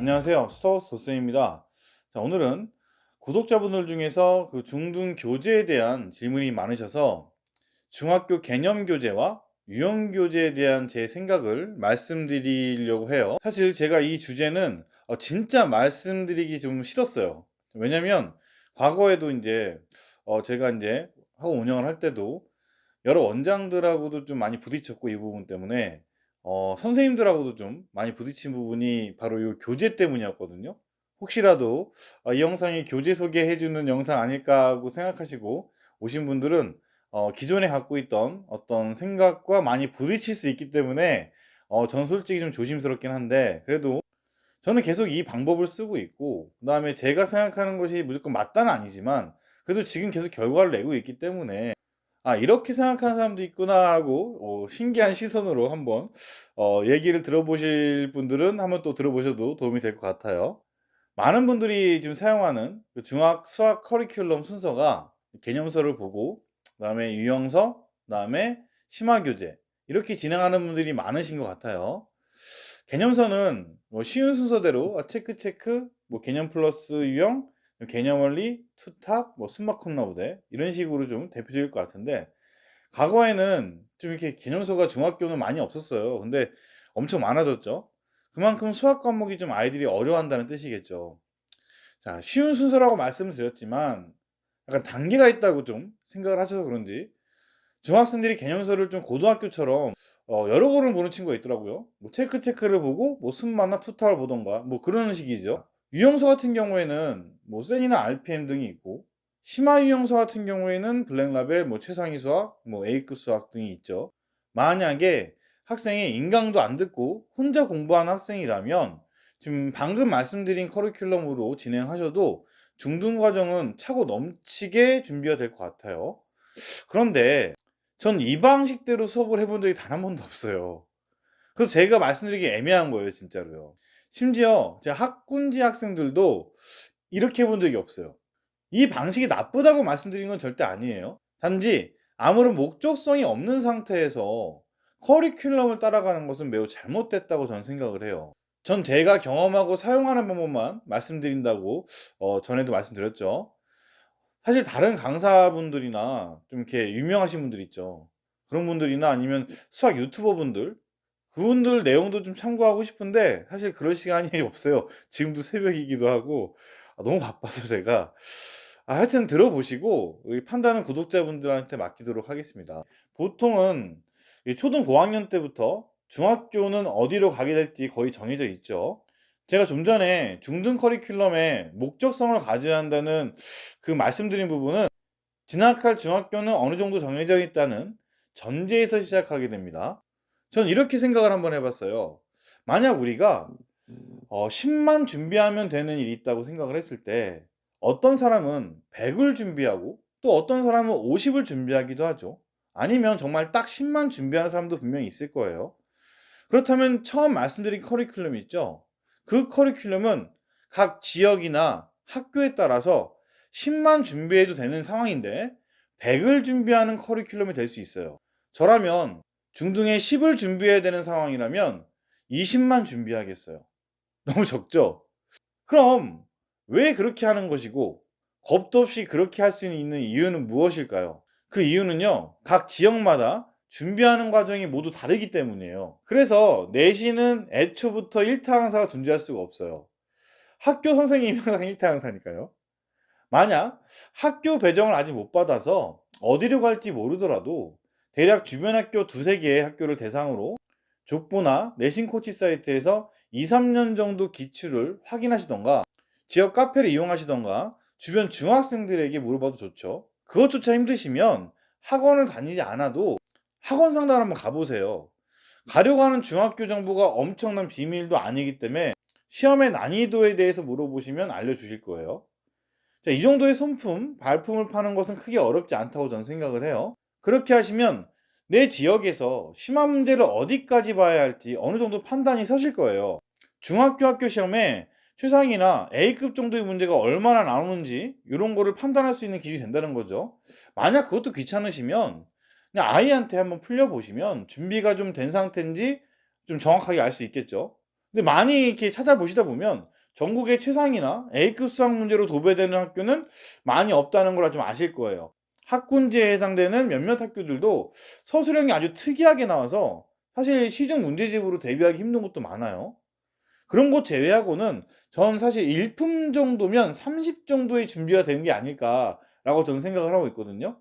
안녕하세요. 스타워스 도쌤입니다. 자, 오늘은 구독자분들 중에서 그 중등 교재에 대한 질문이 많으셔서 중학교 개념 교재와 유형 교재에 대한 제 생각을 말씀드리려고 해요. 사실 제가 이 주제는 진짜 말씀드리기 좀 싫었어요. 왜냐면 과거에도 제가 학원 운영을 할 때도 여러 원장들하고도 좀 많이 부딪혔고, 이 부분 때문에 선생님들하고도 좀 많이 부딪힌 부분이 바로 이 교재 때문이었거든요. 혹시라도 이 영상이 교재 소개해 주는 영상 아닐까 하고 생각하시고 오신 분들은 기존에 갖고 있던 어떤 생각과 많이 부딪힐 수 있기 때문에 저는 솔직히 좀 조심스럽긴 한데, 그래도 저는 계속 이 방법을 쓰고 있고, 그다음에 제가 생각하는 것이 무조건 맞다는 아니지만 그래도 지금 계속 결과를 내고 있기 때문에 '아, 이렇게 생각하는 사람도 있구나.' 하고 신기한 시선으로 한번 얘기를 들어보실 분들은 한번 또 들어보셔도 도움이 될 것 같아요. 많은 분들이 지금 사용하는 그 중학 수학 커리큘럼 순서가 개념서를 보고, 그다음에 유형서, 그다음에 심화교재, 이렇게 진행하는 분들이 많으신 것 같아요. 개념서는 뭐 쉬운 순서대로 체크 체크, 뭐 개념 플러스 유형, 개념 원리, 투탑, 뭐 순막 콩나무대, 이런 식으로 좀 대표적일 것 같은데, 과거에는 좀 이렇게 개념서가 중학교는 많이 없었어요. 근데 엄청 많아졌죠. 그만큼 수학 과목이 좀 아이들이 어려워한다는 뜻이겠죠. 자, 쉬운 순서라고 말씀을 드렸지만 약간 단계가 있다고 좀 생각을 하셔서 그런지 중학생들이 개념서를 좀 고등학교처럼 여러 권을 보는 친구가 있더라고요. 뭐 체크 체크를 보고 뭐 순마나 투탑을 보던가 뭐 그런 식이죠. 유형서 같은 경우에는 뭐 센이나 RPM 등이 있고, 심화 유형서 같은 경우에는 블랙라벨, 뭐 최상위 수학, 뭐 A급 수학 등이 있죠. 만약에 학생이 인강도 안 듣고 혼자 공부하는 학생이라면 지금 방금 말씀드린 커리큘럼으로 진행하셔도 중등 과정은 차고 넘치게 준비가 될 것 같아요. 그런데 전 이 방식대로 수업을 해본 적이 단 한 번도 없어요. 그래서 제가 말씀드리기 애매한 거예요, 진짜로요. 심지어 제 학군지 학생들도 이렇게 해본 적이 없어요. 이 방식이 나쁘다고 말씀드리는 건 절대 아니에요. 단지 아무런 목적성이 없는 상태에서 커리큘럼을 따라가는 것은 매우 잘못됐다고 저는 생각을 해요. 전 제가 경험하고 사용하는 방법만 말씀드린다고 전에도 말씀드렸죠. 사실 다른 강사분들이나 좀 이렇게 유명하신 분들 있죠. 그런 분들이나 아니면 수학 유튜버 분들, 그분들 내용도 좀 참고하고 싶은데 사실 그럴 시간이 없어요. 지금도 새벽이기도 하고 너무 바빠서 제가. 하여튼 들어보시고 이 판단은 구독자분들한테 맡기도록 하겠습니다. 보통은 이 초등 고학년 때부터 중학교는 어디로 가게 될지 거의 정해져 있죠. 제가 좀 전에 중등 커리큘럼에 목적성을 가져야 한다는 그 말씀드린 부분은 진학할 중학교는 어느 정도 정해져 있다는 전제에서 시작하게 됩니다. 전 이렇게 생각을 한번 해 봤어요. 만약 우리가 10만 준비하면 되는 일이 있다고 생각을 했을 때, 어떤 사람은 100을 준비하고 또 어떤 사람은 50을 준비하기도 하죠. 아니면 정말 딱 10만 준비하는 사람도 분명히 있을 거예요. 그렇다면 처음 말씀드린 커리큘럼 있죠? 그 커리큘럼은 각 지역이나 학교에 따라서 10만 준비해도 되는 상황인데 100을 준비하는 커리큘럼이 될 수 있어요. 저라면 중등에 10을 준비해야 되는 상황이라면 20만 준비하겠어요. 너무 적죠? 그럼 왜 그렇게 하는 것이고, 겁도 없이 그렇게 할 수 있는 이유는 무엇일까요? 그 이유는요, 각 지역마다 준비하는 과정이 모두 다르기 때문이에요. 그래서 내신은 애초부터 1타 강사가 존재할 수가 없어요. 학교 선생님이 항상 1타 강사니까요. 만약 학교 배정을 아직 못 받아서 어디로 갈지 모르더라도 대략 주변 학교 두세 개의 학교를 대상으로 족보나 내신 코치 사이트에서 2-3년 정도 기출을 확인하시던가, 지역 카페를 이용하시던가, 주변 중학생들에게 물어봐도 좋죠. 그것조차 힘드시면 학원을 다니지 않아도 학원 상담을 한번 가보세요. 가려고 하는 중학교 정보가 엄청난 비밀도 아니기 때문에 시험의 난이도에 대해서 물어보시면 알려주실 거예요. 자, 이 정도의 손품, 발품을 파는 것은 크게 어렵지 않다고 저는 생각을 해요. 그렇게 하시면 내 지역에서 심화 문제를 어디까지 봐야 할지 어느 정도 판단이 서실 거예요. 중학교 학교 시험에 최상이나 A급 정도의 문제가 얼마나 나오는지 이런 거를 판단할 수 있는 기준이 된다는 거죠. 만약 그것도 귀찮으시면 그냥 아이한테 한번 풀려보시면 준비가 좀 된 상태인지 좀 정확하게 알 수 있겠죠. 근데 많이 이렇게 찾아보시다 보면 전국의 최상위나 A급 수학 문제로 도배되는 학교는 많이 없다는 걸 좀 아실 거예요. 학군지에 해당되는 몇몇 학교들도 서술형이 아주 특이하게 나와서 사실 시중 문제집으로 대비하기 힘든 것도 많아요. 그런 것 제외하고는 전 사실 일품 정도면 30 정도의 준비가 되는 게 아닐까라고 저는 생각을 하고 있거든요.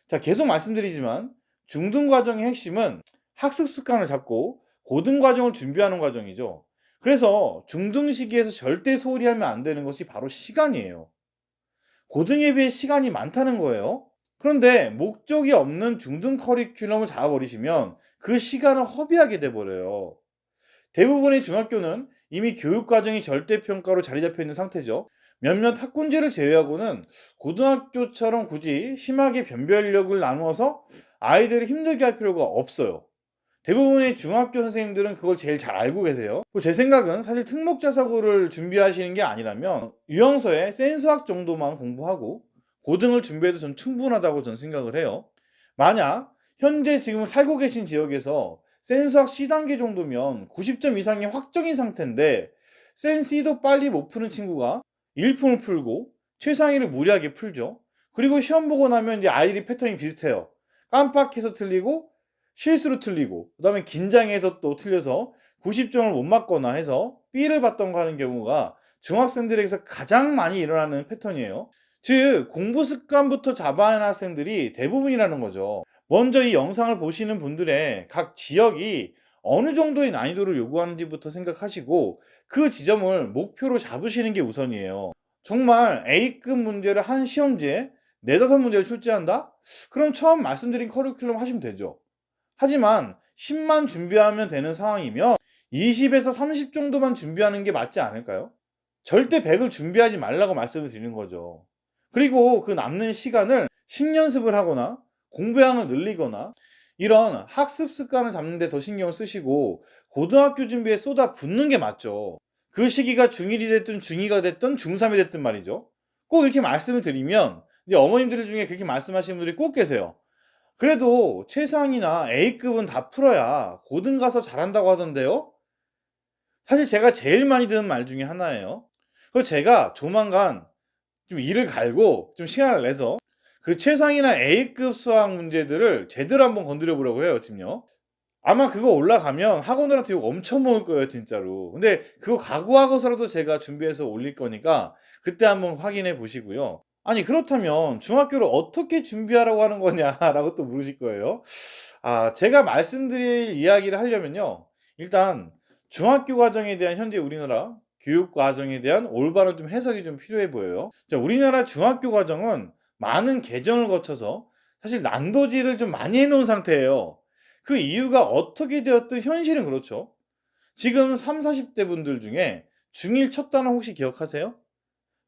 자, 계속 말씀드리지만 중등 과정의 핵심은 학습 습관을 잡고 고등 과정을 준비하는 과정이죠. 그래서 중등 시기에서 절대 소홀히 하면 안 되는 것이 바로 시간이에요. 고등에 비해 시간이 많다는 거예요. 그런데 목적이 없는 중등 커리큘럼을 잡아버리시면 그 시간을 허비하게 돼 버려요. 대부분의 중학교는 이미 교육 과정이 절대평가로 자리 잡혀 있는 상태죠. 몇몇 학군제를 제외하고는 고등학교처럼 굳이 심하게 변별력을 나누어서 아이들을 힘들게 할 필요가 없어요. 대부분의 중학교 선생님들은 그걸 제일 잘 알고 계세요. 그리고 제 생각은 사실 특목자사고를 준비하시는 게 아니라면 유형서의 센수학 정도만 공부하고 고등을 준비해도 전 충분하다고 전 생각을 해요. 만약 현재 지금 살고 계신 지역에서 센수학 C단계 정도면 90점 이상이 확정인 상태인데 센 C도 빨리 못 푸는 친구가 일품을 풀고 최상위를 무리하게 풀죠. 그리고 시험 보고 나면 이제 아이들이 패턴이 비슷해요. 깜빡해서 틀리고 실수로 틀리고 그다음에 긴장해서 또 틀려서 90점을 못 맞거나 해서 B를 받던가 하는 경우가 중학생들에게서 가장 많이 일어나는 패턴이에요. 즉 공부 습관부터 잡아야 하는 학생들이 대부분이라는 거죠. 먼저 이 영상을 보시는 분들의 각 지역이 어느 정도의 난이도를 요구하는지부터 생각하시고 그 지점을 목표로 잡으시는 게 우선이에요. 정말 A급 문제를 한 시험지에 4-5 문제를 출제한다? 그럼 처음 말씀드린 커리큘럼 하시면 되죠. 하지만 10만 준비하면 되는 상황이면 20에서 30 정도만 준비하는 게 맞지 않을까요? 절대 100을 준비하지 말라고 말씀을 드리는 거죠. 그리고 그 남는 시간을 식연습을 하거나 공부량을 늘리거나 이런 학습 습관을 잡는 데 더 신경을 쓰시고 고등학교 준비에 쏟아붓는 게 맞죠. 그 시기가 중1이 됐든 중2가 됐든 중3이 됐든 말이죠. 꼭 이렇게 말씀을 드리면 이제 어머님들 중에 그렇게 말씀하시는 분들이 꼭 계세요. 그래도 최상이나 A급은 다 풀어야 고등 가서 잘한다고 하던데요. 사실 제가 제일 많이 듣는 말 중에 하나예요. 그래서 제가 조만간 좀 일을 갈고 좀 시간을 내서 그 최상이나 A급 수학 문제들을 제대로 한번 건드려 보려고 해요, 지금요. 아마 그거 올라가면 학원들한테 욕 엄청 먹을 거예요, 진짜로. 근데 그거 각오하고서라도 제가 준비해서 올릴 거니까 그때 한번 확인해 보시고요. 아니 그렇다면 중학교를 어떻게 준비하라고 하는 거냐라고 또 물으실 거예요. 아, 제가 말씀드릴 이야기를 하려면요. 일단 중학교 과정에 대한 현재 우리나라 교육 과정에 대한 올바른 좀 해석이 좀 필요해 보여요. 자, 우리나라 중학교 과정은 많은 개정을 거쳐서 사실 난도질을 좀 많이 해 놓은 상태예요. 그 이유가 어떻게 되었든 현실은 그렇죠. 지금 30-40대 분들 중에 중1 첫 단원 혹시 기억하세요?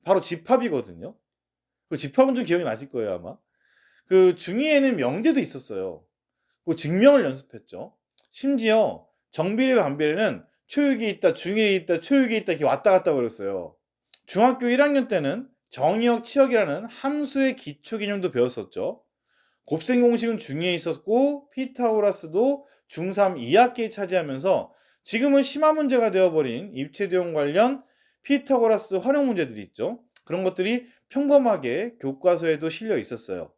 바로 집합이거든요. 그 집합은 좀 기억이 나실 거예요, 아마. 그 중2에는 명제도 있었어요. 그 증명을 연습했죠. 심지어 정비례 반비례는 초육이 있다, 중일이 있다, 초육이 있다 이렇게 왔다 갔다 그랬어요. 중학교 1학년 때는 정의역, 치역이라는 함수의 기초 개념도 배웠었죠. 곱셈 공식은 중2에 있었고 피타고라스도 중3 2학기에 차지하면서 지금은 심화 문제가 되어버린 입체도형 관련 피타고라스 활용 문제들이 있죠. 그런 것들이 평범하게 교과서에도 실려 있었어요.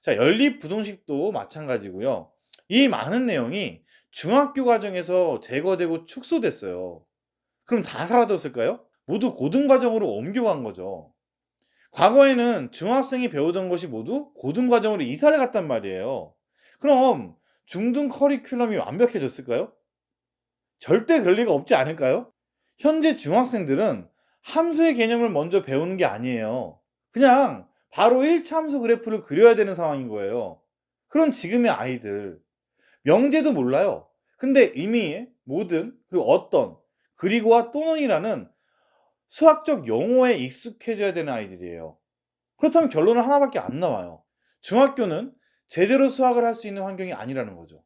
자, 연립부등식도 마찬가지고요. 이 많은 내용이 중학교 과정에서 제거되고 축소됐어요. 그럼 다 사라졌을까요? 모두 고등과정으로 옮겨간 거죠. 과거에는 중학생이 배우던 것이 모두 고등과정으로 이사를 갔단 말이에요. 그럼 중등 커리큘럼이 완벽해졌을까요? 절대 그럴 리가 없지 않을까요? 현재 중학생들은 함수의 개념을 먼저 배우는 게 아니에요. 그냥 바로 1차 함수 그래프를 그려야 되는 상황인 거예요. 그런 지금의 아이들. 명제도 몰라요. 근데 이미 모든 그리고 어떤 그리고와 또는이라는 수학적 용어에 익숙해져야 되는 아이들이에요. 그렇다면 결론은 하나밖에 안 나와요. 중학교는 제대로 수학을 할 수 있는 환경이 아니라는 거죠.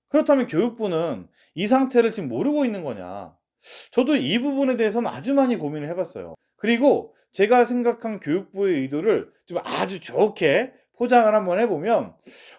그렇다면 교육부는 이 상태를 지금 모르고 있는 거냐? 저도 이 부분에 대해서는 아주 많이 고민을 해봤어요. 그리고 제가 생각한 교육부의 의도를 좀 아주 좋게 포장을 한번 해보면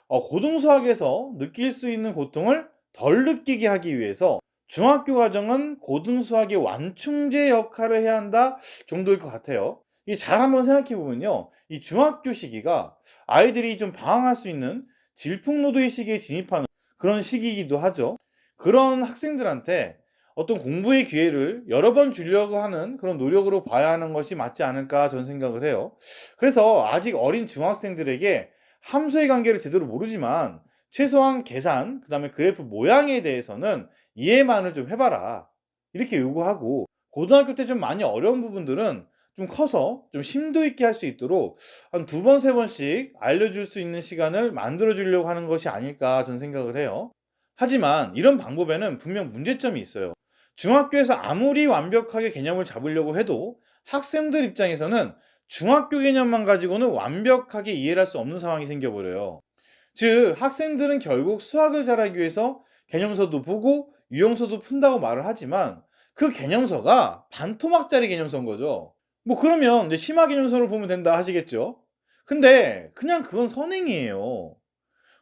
고등수학에서 느낄 수 있는 고통을 덜 느끼게 하기 위해서 중학교 과정은 고등수학의 완충제 역할을 해야 한다 정도일 것 같아요. 이 잘 한번 생각해 보면요. 이 중학교 시기가 아이들이 좀 방황할 수 있는 질풍노도의 시기에 진입하는 그런 시기이기도 하죠. 그런 학생들한테 어떤 공부의 기회를 여러 번 주려고 하는 그런 노력으로 봐야 하는 것이 맞지 않을까 저는 생각을 해요. 그래서 아직 어린 중학생들에게 함수의 관계를 제대로 모르지만 최소한 계산, 그다음에 그래프 모양에 대해서는 이해만을 좀 해봐라. 이렇게 요구하고 고등학교 때 좀 많이 어려운 부분들은 좀 커서 좀 심도 있게 할 수 있도록 한 두 번, 세 번씩 알려줄 수 있는 시간을 만들어 주려고 하는 것이 아닐까 저는 생각을 해요. 하지만 이런 방법에는 분명 문제점이 있어요. 중학교에서 아무리 완벽하게 개념을 잡으려고 해도 학생들 입장에서는 중학교 개념만 가지고는 완벽하게 이해를 할 수 없는 상황이 생겨버려요. 즉 학생들은 결국 수학을 잘하기 위해서 개념서도 보고 유형서도 푼다고 말을 하지만 그 개념서가 반토막짜리 개념서인 거죠. 뭐 그러면 이제 심화 개념서를 보면 된다 하시겠죠. 근데 그냥 그건 선행이에요.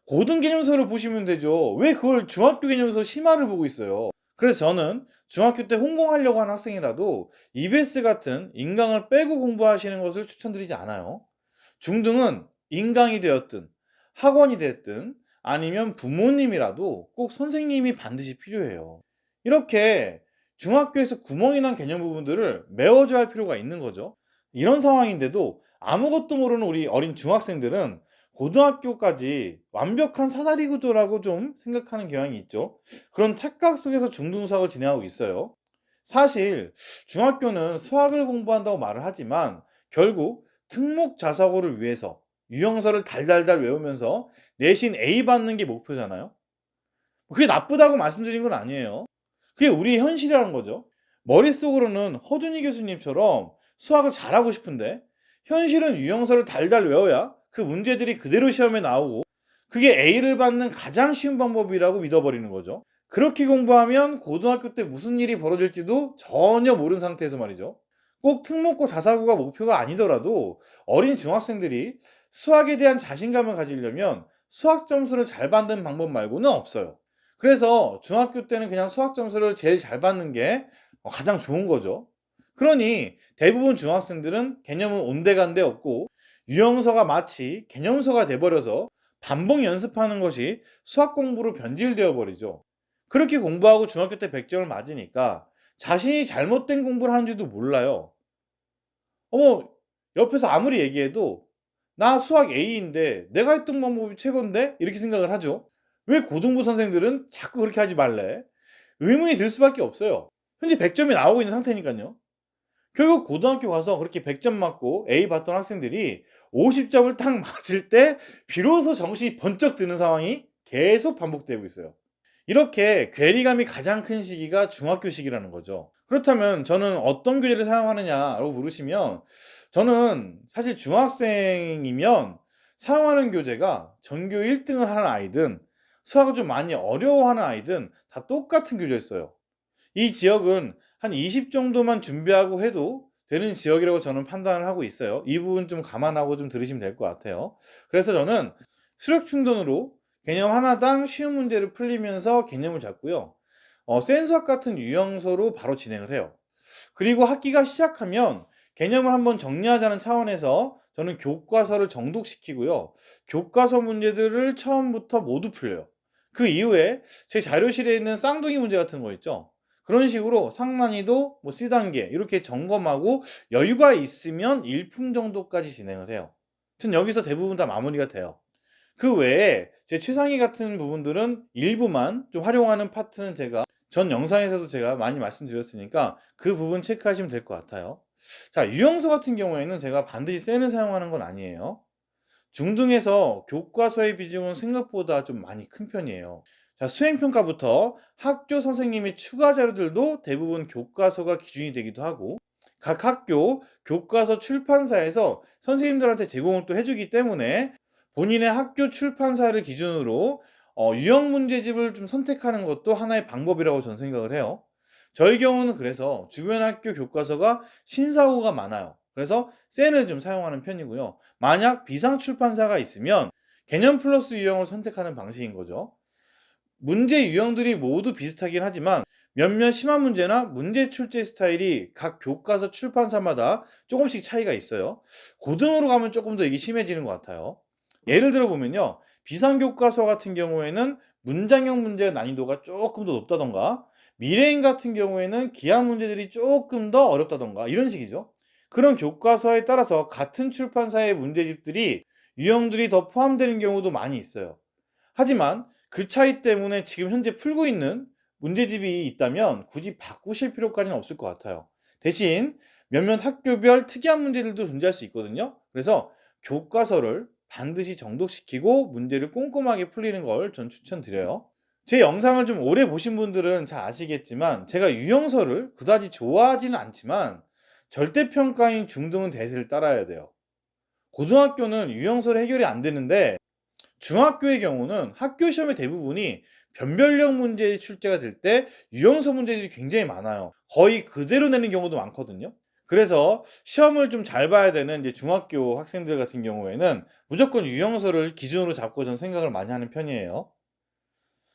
고등 개념서를 보시면 되죠. 왜 그걸 중학교 개념서 심화를 보고 있어요. 그래서 저는 중학교 때 홍보하려고 하는 학생이라도 EBS 같은 인강을 빼고 공부하시는 것을 추천드리지 않아요. 중등은 인강이 되었든 학원이 됐든 아니면 부모님이라도 꼭 선생님이 반드시 필요해요. 이렇게 중학교에서 구멍이 난 개념 부분들을 메워줘야 할 필요가 있는 거죠. 이런 상황인데도 아무것도 모르는 우리 어린 중학생들은 고등학교까지 완벽한 사다리 구조라고 좀 생각하는 경향이 있죠. 그런 착각 속에서 중등수학을 진행하고 있어요. 사실 중학교는 수학을 공부한다고 말을 하지만 결국 특목 자사고를 위해서 유형서를 달달달 외우면서 내신 A 받는 게 목표잖아요. 그게 나쁘다고 말씀드린 건 아니에요. 그게 우리의 현실이라는 거죠. 머릿속으로는 허준희 교수님처럼 수학을 잘하고 싶은데 현실은 유형서를 달달 외워야 그 문제들이 그대로 시험에 나오고 그게 A를 받는 가장 쉬운 방법이라고 믿어버리는 거죠. 그렇게 공부하면 고등학교 때 무슨 일이 벌어질지도 전혀 모르는 상태에서 말이죠. 꼭 특목고 자사고가 목표가 아니더라도 어린 중학생들이 수학에 대한 자신감을 가지려면 수학 점수를 잘 받는 방법 말고는 없어요. 그래서 중학교 때는 그냥 수학 점수를 제일 잘 받는 게 가장 좋은 거죠. 그러니 대부분 중학생들은 개념은 온데간데 없고 유형서가 마치 개념서가 돼버려서 반복 연습하는 것이 수학 공부로 변질되어 버리죠. 그렇게 공부하고 중학교 때 100점을 맞으니까 자신이 잘못된 공부를 하는지도 몰라요. 어머, 옆에서 아무리 얘기해도 나 수학 A인데 내가 했던 방법이 최고인데? 이렇게 생각을 하죠. 왜 고등부 선생들은 자꾸 그렇게 하지 말래? 의문이 들 수밖에 없어요. 현재 100점이 나오고 있는 상태니까요. 결국 고등학교 가서 그렇게 100점 맞고 A 받던 학생들이 50점을 딱 맞을 때 비로소 정신이 번쩍 드는 상황이 계속 반복되고 있어요. 이렇게 괴리감이 가장 큰 시기가 중학교 시기라는 거죠. 그렇다면 저는 어떤 교재를 사용하느냐라고 물으시면 저는 사실 중학생이면 사용하는 교재가 전교 1등을 하는 아이든 수학을 좀 많이 어려워하는 아이든 다 똑같은 교재를 써요. 이 지역은 한 20 정도만 준비하고 해도 되는 지역이라고 저는 판단을 하고 있어요. 이 부분 좀 감안하고 좀 들으시면 될 것 같아요. 그래서 저는 수력 충전으로 개념 하나당 쉬운 문제를 풀리면서 개념을 잡고요. 센수학 같은 유형서로 바로 진행을 해요. 그리고 학기가 시작하면 개념을 한번 정리하자는 차원에서 저는 교과서를 정독시키고요. 교과서 문제들을 처음부터 모두 풀려요. 그 이후에 제 자료실에 있는 쌍둥이 문제 같은 거 있죠. 그런 식으로 상난이도 뭐 C단계 이렇게 점검하고 여유가 있으면 일품 정도까지 진행을 해요. 전 여기서 대부분 다 마무리가 돼요. 그 외에 제 최상위 같은 부분들은 일부만 좀 활용하는 파트는 제가 전 영상에서도 제가 많이 말씀드렸으니까 그 부분 체크하시면 될 것 같아요. 자, 유형서 같은 경우에는 제가 반드시 셀을 사용하는 건 아니에요. 중등에서 교과서의 비중은 생각보다 좀 많이 큰 편이에요. 자, 수행평가부터 학교 선생님의 추가 자료들도 대부분 교과서가 기준이 되기도 하고 각 학교 교과서 출판사에서 선생님들한테 제공을 또 해주기 때문에 본인의 학교 출판사를 기준으로 유형 문제집을 좀 선택하는 것도 하나의 방법이라고 저는 생각을 해요. 저희 경우는 그래서 주변 학교 교과서가 신사고가 많아요. 그래서 센을 좀 사용하는 편이고요. 만약 비상 출판사가 있으면 개념 플러스 유형을 선택하는 방식인 거죠. 문제 유형들이 모두 비슷하긴 하지만 몇몇 심한 문제나 문제 출제 스타일이 각 교과서 출판사마다 조금씩 차이가 있어요. 고등으로 가면 조금 더 이게 심해지는 것 같아요. 예를 들어 보면요. 비상교과서 같은 경우에는 문장형 문제 난이도가 조금 더 높다던가, 미래인 같은 경우에는 기하 문제들이 조금 더 어렵다던가 이런 식이죠. 그런 교과서에 따라서 같은 출판사의 문제집들이 유형들이 더 포함되는 경우도 많이 있어요. 하지만 그 차이 때문에 지금 현재 풀고 있는 문제집이 있다면 굳이 바꾸실 필요까지는 없을 것 같아요. 대신 몇몇 학교별 특이한 문제들도 존재할 수 있거든요. 그래서 교과서를 반드시 정독시키고 문제를 꼼꼼하게 풀리는 걸 전 추천드려요. 제 영상을 좀 오래 보신 분들은 잘 아시겠지만 제가 유형서를 그다지 좋아하지는 않지만 절대평가인 중등은 대세를 따라야 돼요. 고등학교는 유형서로 해결이 안 되는데 중학교의 경우는 학교 시험의 대부분이 변별력 문제 출제가 될 때 유형서 문제들이 굉장히 많아요. 거의 그대로 내는 경우도 많거든요. 그래서 시험을 좀 잘 봐야 되는 이제 중학교 학생들 같은 경우에는 무조건 유형서를 기준으로 잡고 전 생각을 많이 하는 편이에요.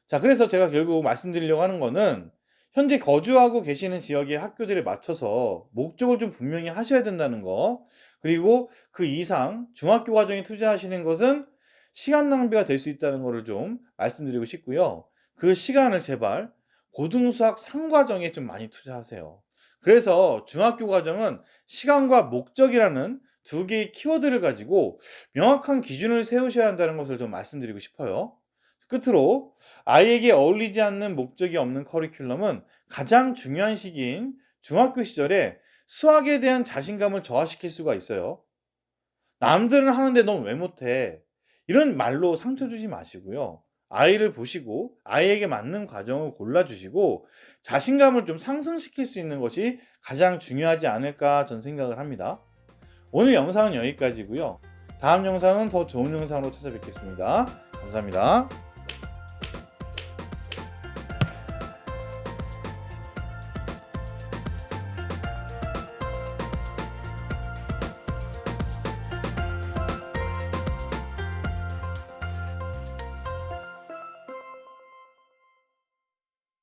자, 그래서 제가 결국 말씀드리려고 하는 거는 현재 거주하고 계시는 지역의 학교들에 맞춰서 목적을 좀 분명히 하셔야 된다는 거. 그리고 그 이상 중학교 과정에 투자하시는 것은 시간 낭비가 될 수 있다는 거를 좀 말씀드리고 싶고요. 그 시간을 제발 고등수학 3과정에 좀 많이 투자하세요. 그래서 중학교 과정은 시간과 목적이라는 두 개의 키워드를 가지고 명확한 기준을 세우셔야 한다는 것을 좀 말씀드리고 싶어요. 끝으로 아이에게 어울리지 않는 목적이 없는 커리큘럼은 가장 중요한 시기인 중학교 시절에 수학에 대한 자신감을 저하시킬 수가 있어요. 남들은 하는데 넌 왜 못해? 이런 말로 상처 주지 마시고요. 아이를 보시고 아이에게 맞는 과정을 골라주시고 자신감을 좀 상승시킬 수 있는 것이 가장 중요하지 않을까 전 생각을 합니다. 오늘 영상은 여기까지고요. 다음 영상은 더 좋은 영상으로 찾아뵙겠습니다. 감사합니다.